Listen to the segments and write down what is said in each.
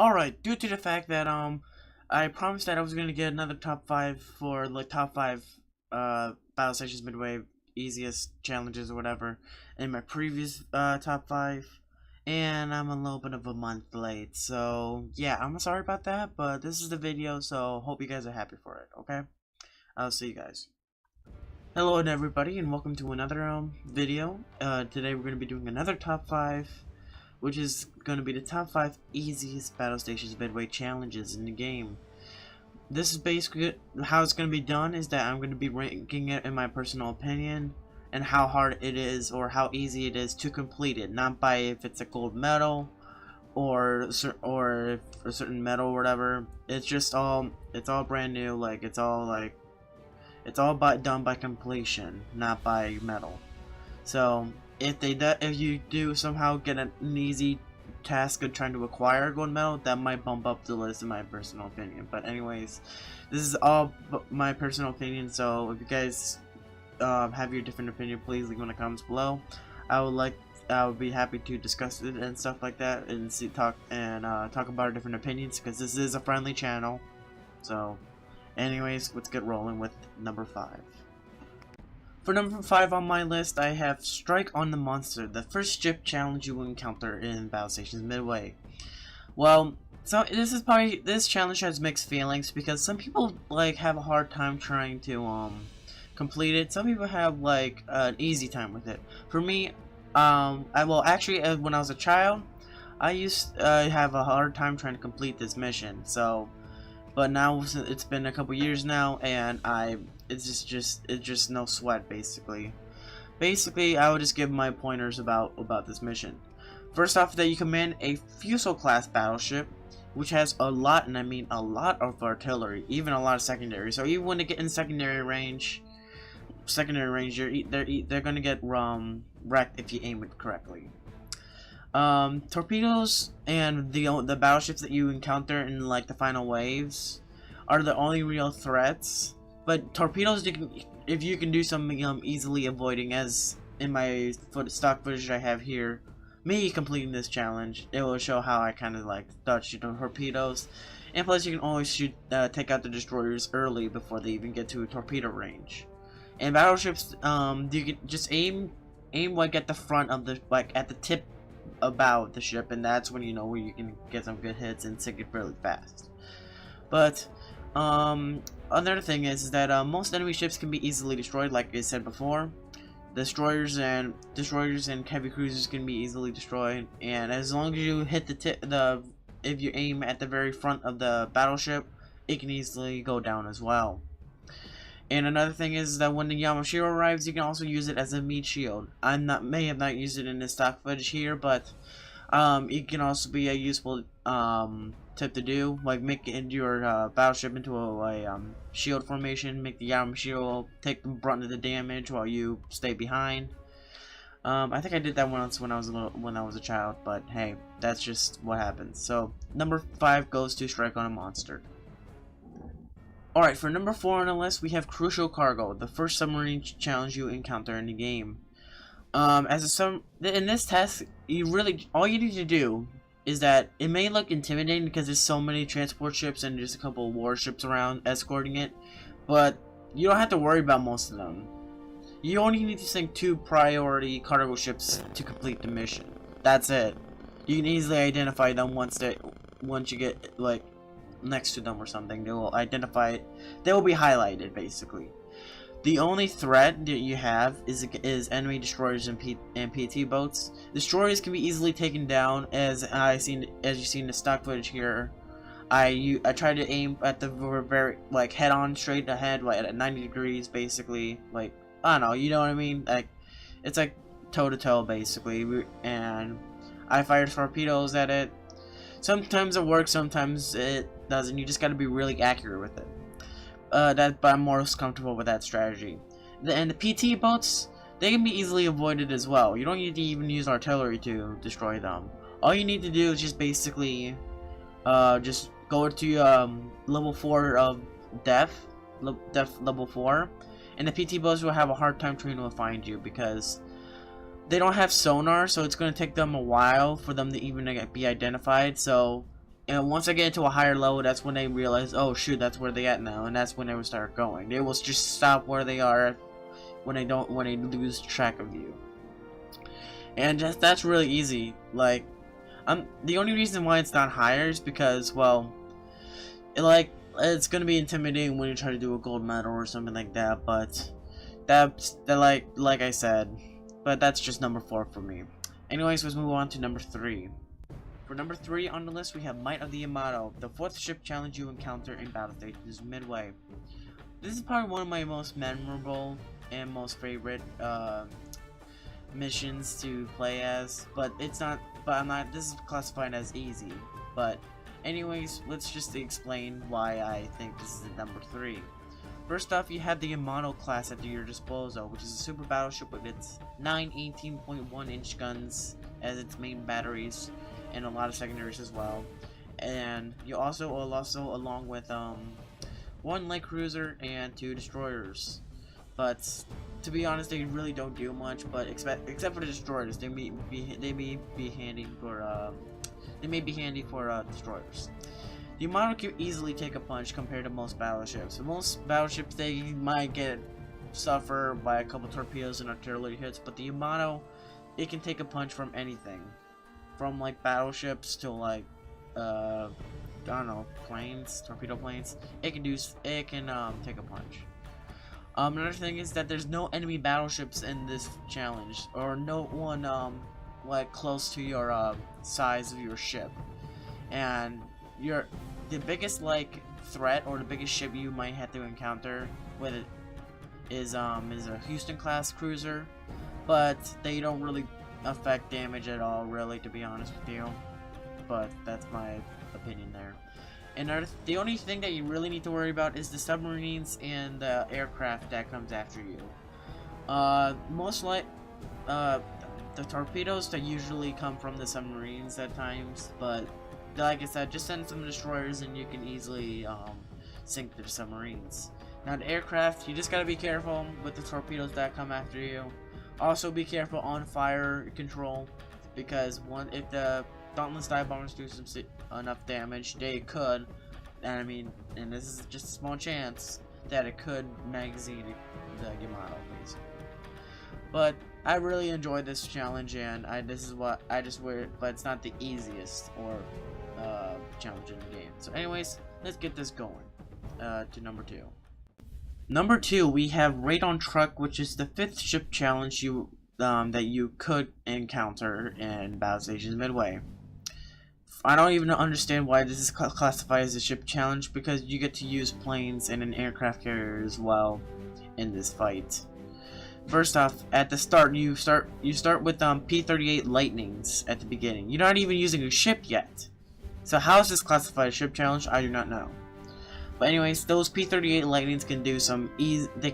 Alright, due to the fact that I promised that I was gonna get another top 5 for like top 5 Battlestations Midway easiest challenges or whatever in my previous top 5, and I'm a little bit of a month late, so yeah, I'm sorry about that, but this is the video, so hope you guys are happy for it. Okay, I'll see you guys. Hello and everybody, and welcome to another video. Today we're gonna be doing another top 5, which is going to be the top 5 easiest Battlestations Midway challenges in the game. This is basically how it's going to be done, is that I'm going to be ranking it in my personal opinion and how hard it is or how easy it is to complete it, not by if it's a gold medal or if a certain medal or whatever. It's all brand new, like it's all done by completion, not by medal. So if you do somehow get an easy task of trying to acquire a gold medal, that might bump up the list in my personal opinion. But anyways, this is all my personal opinion, so if you guys have your different opinion, please leave in the comments below. I would be happy to discuss it and stuff like that, and talk about our different opinions, because this is a friendly channel. So anyways, let's get rolling with number 5. For number 5 on my list, I have Strike on the Monster, the first ship challenge you will encounter in Battlestations Midway. Well, so this challenge has mixed feelings, because some people have a hard time trying to complete it. Some people have an easy time with it. For me, when I was a child, I used to have a hard time trying to complete this mission. But now it's been a couple years now, and it's just no sweat basically. I would just give my pointers about this mission. First off, that you command a Fusil class battleship, which has a lot, and I mean a lot of artillery, even a lot of secondary. So even when they get in secondary range, they're gonna get wrecked if you aim it correctly. Torpedoes and the battleships that you encounter in the final waves are the only real threats. But torpedoes, if you can do some easily avoiding, as in my stock footage I have here, me completing this challenge, it will show how I kind of dodge the torpedoes, and plus you can always take out the destroyers early before they even get to a torpedo range. And battleships, you can just aim at the front of the at the tip about the ship, and that's when you know where you can get some good hits and sink it really fast. But another thing is that most enemy ships can be easily destroyed, like I said before. Destroyers and heavy cruisers can be easily destroyed, and as long as you hit if you aim at the very front of the battleship, it can easily go down as well. And another thing is that when the Yamashiro arrives, you can also use it as a meat shield. May have not used it in the stock footage here, but it can also be a useful tip to do, like make your battleship into a shield formation, make the Yamashiro take the brunt of the damage while you stay behind. I think I did that once when I was a child, but hey, that's just what happens. So number 5 goes to Strike on a Monster. Alright, for number 4 on the list, we have Crucial Cargo, the first submarine challenge you encounter in the game. In this test, all you need to do is that it may look intimidating because there's so many transport ships and just a couple of warships around escorting it, but you don't have to worry about most of them. You only need to sink 2 priority cargo ships to complete the mission. That's it. You can easily identify them once you get next to them or something. They will identify it. They will be highlighted basically. The only threat that you have is enemy destroyers and PT boats. Destroyers can be easily taken down, as you see in the stock footage here. I tried to aim at the very head on straight ahead, at 90 degrees basically. I don't know, you know what I mean? It's toe to toe basically, and I fired torpedoes at it. Sometimes it works, sometimes it doesn't. You just gotta be really accurate with it. But I'm most comfortable with that strategy. And the PT boats, they can be easily avoided as well. You don't need to even use artillery to destroy them. All you need to do is just basically just go to level 4 of depth level 4, and the PT boats will have a hard time trying to find you because they don't have sonar, so it's going to take them a while for them to even be identified. So And once they get into a higher level, that's when they realize, oh shoot, that's where they at now, and that's when they will start going. They will just stop where they are when they lose track of you. And that's really easy. Like, the only reason why it's not higher is because, well, it's gonna be intimidating when you try to do a gold medal or something like that. But that's like I said, but that's just number 4 for me. Anyways, let's move on to number 3. For number 3 on the list, we have Might of theAmato, the 4th ship challenge you encounter in Battlestations Midway. This is probably one of my most memorable and most favorite missions to play as, but it's not. But I'm not. This is classified as easy. But anyways, let's just explain why I think this is the number 3. First off, you have the theAmato class at your disposal, which is a super battleship with its 9 18.1-inch guns as its main batteries, and a lot of secondaries as well. And you also along with 1 light cruiser and 2 destroyers. But to be honest, they really don't do much. But except for the destroyers, they may be handy for destroyers. The theAmato can easily take a punch compared to most battleships. So most battleships, they might suffer by a couple torpedoes and artillery hits, but the theAmato, it can take a punch from anything, from like battleships to like I don't know, planes, torpedo planes. It can take a punch. Another thing is that there's no enemy battleships in this challenge, or no one like close to your size of your ship, and the biggest like threat or the biggest ship you might have to encounter with it is a Houston class cruiser, but they don't really affect damage at all, really, to be honest with you. But that's my opinion there. And the only thing that you really need to worry about is the submarines and the aircraft that comes after you. The torpedoes that usually come from the submarines at times, but like I said, just send some destroyers and you can easily sink the submarines. Now the aircraft, you just gotta be careful with the torpedoes that come after you. Also be careful on fire control, because if the Dauntless dive bombers do enough damage, they could, and this is just a small chance that it could magazine the theAmato, basically. But I really enjoyed this challenge, and but it's not the easiest or challenge in the game. So anyways, let's get this going to number 2. Number 2, we have Radon Truck, which is the 5th ship challenge that you could encounter in Battlestations Midway. I don't even understand why this is classified as a ship challenge, because you get to use planes and an aircraft carrier as well in this fight. First off, at the start, you start with P-38 Lightnings at the beginning. You're not even using a ship yet. So how is this classified as a ship challenge? I do not know. But anyways, those P-38 Lightnings can do some easy. They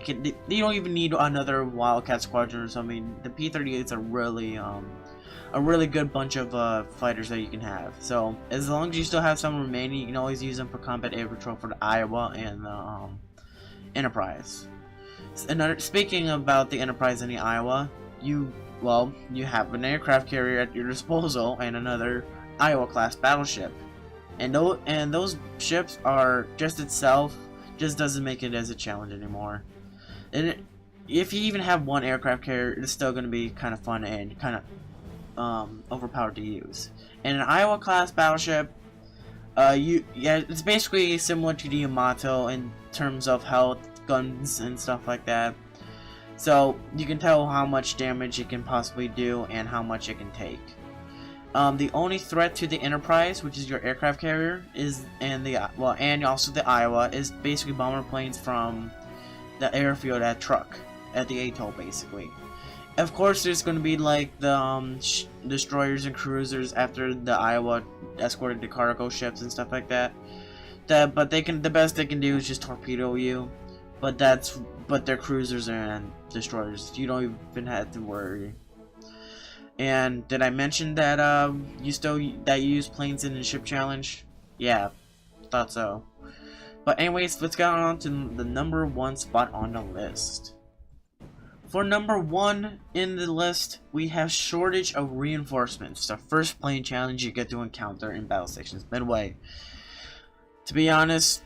don't even need another Wildcat Squadron or something. The P-38s are a really good bunch of fighters that you can have. So as long as you still have some remaining, you can always use them for combat air patrol for the Iowa and the Enterprise. Speaking about the Enterprise and the Iowa, you have an aircraft carrier at your disposal and another Iowa class battleship, and those ships are just doesn't make it as a challenge anymore. And if you even have one aircraft carrier, it's still going to be kind of fun and kind of overpowered to use. And an Iowa class battleship, it's basically similar to the theAmato in terms of health, guns, and stuff like that. So you can tell how much damage it can possibly do and how much it can take. The only threat to the Enterprise, which is your aircraft carrier, and also the Iowa, is basically bomber planes from the airfield at the atoll, basically. Of course, there's going to be like the destroyers and cruisers after the Iowa escorted the cargo ships and stuff like that. But the best they can do is just torpedo you. But they're cruisers and destroyers. You don't even have to worry. And did I mention that you use planes in the ship challenge? Yeah, thought so. But anyways, let's get on to the number 1 spot on the list. For number 1 in the list, we have shortage of reinforcements. The first plane challenge you get to encounter in Battlestations Midway. To be honest,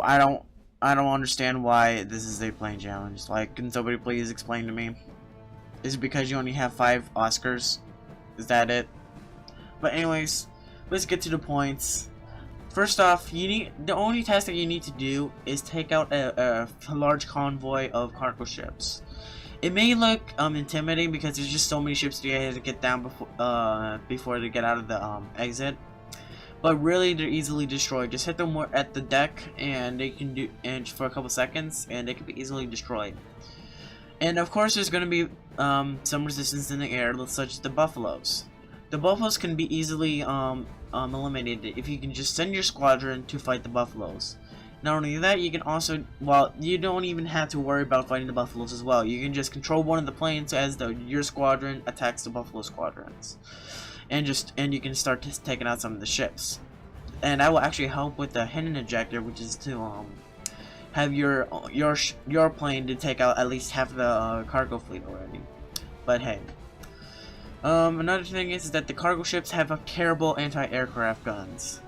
I don't understand why this is a plane challenge. Like, can somebody please explain to me? Is it because you only have 5 Oscars? Is that it? But anyways, let's get to the points. First off, the only task that you need to do is take out a large convoy of cargo ships. It may look intimidating because there's just so many ships that you have to get down before they get out of the exit. But really, they're easily destroyed. Just hit them at the deck, and they can do for a couple seconds, and they can be easily destroyed. And of course, there's going to be some resistance in the air, such as the buffaloes. The buffaloes can be easily eliminated if you can just send your squadron to fight the buffaloes. Not only that, you can also, well, you don't even have to worry about fighting the buffaloes as well. You can just control one of the planes as your squadron attacks the buffalo squadrons, and you can start taking out some of the ships. And that will actually help with the hidden objective, which is to have your plane to take out at least half of the cargo fleet already. But hey. Another thing is that the cargo ships have a terrible anti-aircraft guns.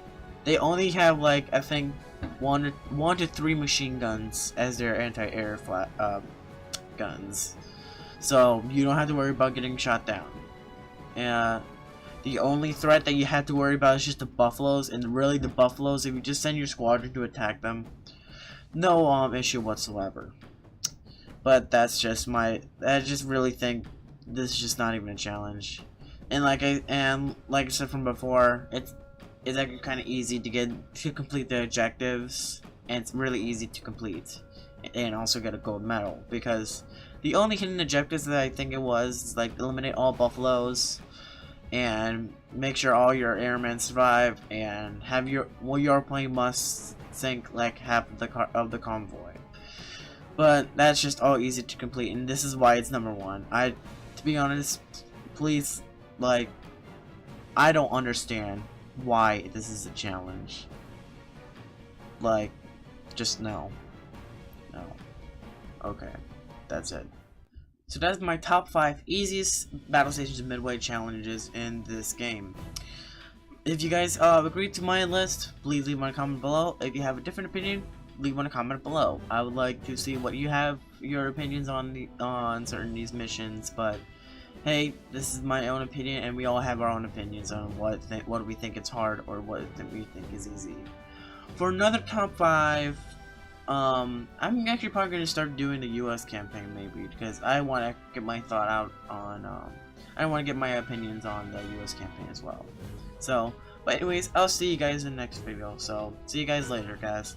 They only have, like, I think one to 3 machine guns as their anti-air guns. So you don't have to worry about getting shot down. The only threat that you have to worry about is just the buffaloes, and really the buffaloes, if you just send your squadron to attack them, no issue whatsoever. But I just really think this is just not even a challenge. And like I said from before, it's actually kind of easy to complete the objectives, and it's really easy to complete and also get a gold medal, because the only hidden objectives that I think it was is like eliminate all buffaloes and make sure all your airmen survive, and have your plane must sink like half of the convoy. But that's just all easy to complete, and this is why it's number 1. To be honest, please, like, I don't understand why this is a challenge. Like, just no. No. Okay, that's it. So that's my top 5 easiest Battlestations Midway challenges in this game. If you guys agree to my list, please leave one comment below. If you have a different opinion, leave one comment below. I would like to see what you have your opinions on certain these missions, but hey, this is my own opinion, and we all have our own opinions on what we think it's hard or what we think is easy. For another top 5, I'm actually probably going to start doing the US campaign maybe, because I want to get my thought out on I want to get my opinions on the US campaign as well. So, but anyways, I'll see you guys in the next video. So, see you guys later, guys.